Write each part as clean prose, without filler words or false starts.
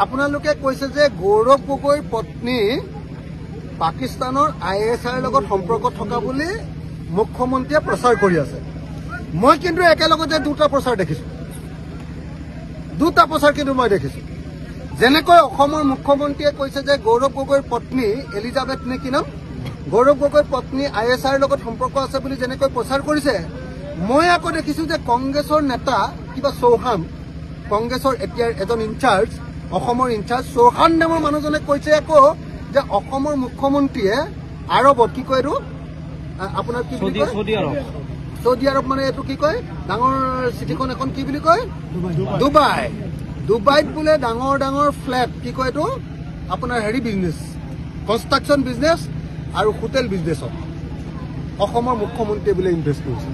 আপোনালোকে কৈছে যে গৌৰৱ গগৈৰ পত্নী পাকিস্তানৰ ISIৰ লগত সম্পৰ্ক থকা বুলি মুখ্যমন্ত্ৰীয়ে প্ৰচাৰ কৰি আছে। মই কিন্তু একেলগতে দুটা প্ৰচাৰ কিন্তু মই দেখিছো। যেনেকৈ অসমৰ মুখ্যমন্ত্ৰীয়ে কৈছে যে গৌৰৱ গগৈৰ পত্নী এলিজাবেথ নে কি নাম, গৌৰৱ গগৈৰ পত্নী ISIৰ লগত সম্পৰ্ক আছে বুলি যেনেকৈ প্ৰচাৰ কৰিছে, মই আকৌ দেখিছো যে কংগ্ৰেছৰ নেতা কিবা চৌহান, কংগ্ৰেছৰ এতিয়া এজন ইনচাৰ্জ, অসমৰ ইনচাৰ্জ চৌহান নামৰ মানুহজনে কৈছে আকৌ যে অসমৰ মুখ্যমন্ত্ৰীয়ে আৰবত কি কয়, এইটো আপোনাৰ কি বুলি কয়, সৌদি আৰব মানে এইটো কি কয়, ডাঙৰ চিটিখন এখন কি বুলি কয়, ডুবাইত বোলে ডাঙৰ ডাঙৰ ফ্লেট কি কয়, এইটো আপোনাৰ হেৰি বিজনেছ, কনষ্ট্ৰাকশ্যন বিজনেছ আৰু হোটেল বিজনেছত অসমৰ মুখ্যমন্ত্ৰীয়ে বোলে ইনভেষ্ট কৰিছে।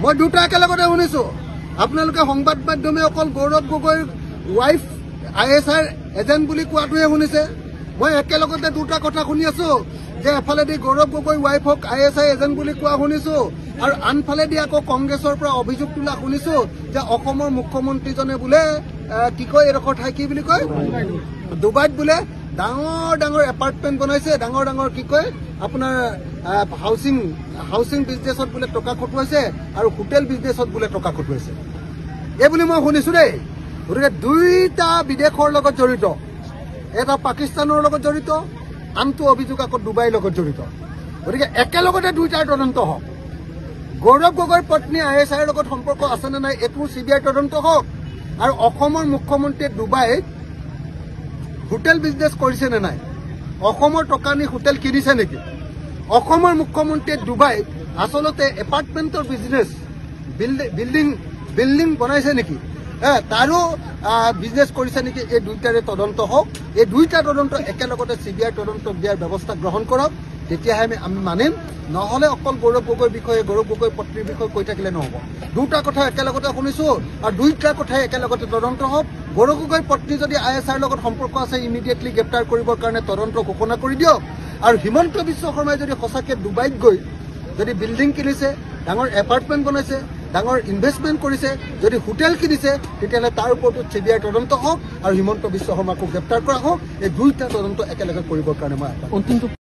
মই দুটা একেলগতে শুনিছো। আপোনালোকে সংবাদ মাধ্যমে অকল গৌৰৱ গগৈৰ ৱাইফ ISIৰ এজেণ্ট বুলি কোৱাটোহে শুনিছে। মই একেলগতে দুটা কথা শুনি আছো, যে এফালেদি গৌৰৱ গগৈৰ ৱাইফক ISI এজেণ্ট বুলি কোৱা শুনিছো, আৰু আনফালেদি আকৌ কংগ্ৰেছৰ পৰা অভিযোগ তোলা শুনিছো যে অসমৰ মুখ্যমন্ত্ৰীজনে বোলে কি কয়, এডোখৰ ঠাই কি বুলি কয়, ডুবাইত বোলে ডাঙৰ ডাঙৰ এপাৰ্টমেণ্ট বনাইছে, ডাঙৰ ডাঙৰ কি কয় আপোনাৰ হাউচিং বিজনেছত বোলে টকা খটুৱাইছে আৰু হোটেল বিজনেছত বোলে টকা খটুৱাইছে, এই বুলি মই শুনিছো দেই। গতিকে দুইটা বিদেশৰ লগত জড়িত, এটা পাকিস্তানৰ লগত জড়িত, আনটো অভিযোগ আকৌ ডুবাইৰ লগত জড়িত। গতিকে একেলগতে দুইটাৰ তদন্ত হওক। গৌৰৱ গগৈৰ পত্নী ISIৰ লগত সম্পৰ্ক আছে নে নাই এইটো CBI তদন্ত হওক, আৰু অসমৰ মুখ্যমন্ত্ৰীয়ে ডুবাইত হোটেল বিজনেছ কৰিছে নে নাই, অসমৰ টকা নি হোটেল কিনিছে নেকি, অসমৰ মুখ্যমন্ত্ৰীয়ে ডুবাইত আচলতে এপাৰ্টমেণ্টৰ বিজনেছ বিল্ডিং বনাইছে নেকি, তাৰো বিজনেছ কৰিছে নেকি, এই দুইটাৰে তদন্ত হওক। এই দুইটা তদন্ত একেলগতে CBI তদন্ত দিয়াৰ ব্যৱস্থা গ্ৰহণ কৰক, তেতিয়াহে আমি মানিম। নহলে অকল গৌৰৱ গগৈৰ বিষয়ে, গৌৰৱ গগৈৰ পত্নীৰ বিষয়ে কৈ থাকিলে নহব। দুটা কথা একেলগতে শুনিছো আৰু দুইটা কথাই একেলগতে তদন্ত হওক। গৌৰৱ গগৈৰ পত্নী যদি ISIৰ লগত সম্পৰ্ক আছে, ইমিডিয়েটলি গ্ৰেপ্তাৰ কৰিবৰ কাৰণে তদন্ত ঘোষণা কৰি দিয়ক। আৰু হিমন্ত বিশ্ব শৰ্মাই যদি সঁচাকৈ ডুবাইত গৈ যদি বিল্ডিং কিনিছে, ডাঙৰ এপাৰ্টমেণ্ট বনাইছে, ডাঙৰ ইনভেষ্টমেণ্ট কৰিছে, যদি হোটেল কিনিছে, তেতিয়াহ'লে তাৰ ওপৰতো CBI তদন্ত হওক আৰু হিমন্ত বিশ্ব শৰ্মাকো গ্ৰেপ্তাৰ কৰা হওক। এই দুইটা তদন্ত একেলগে কৰিবৰ কাৰণে মই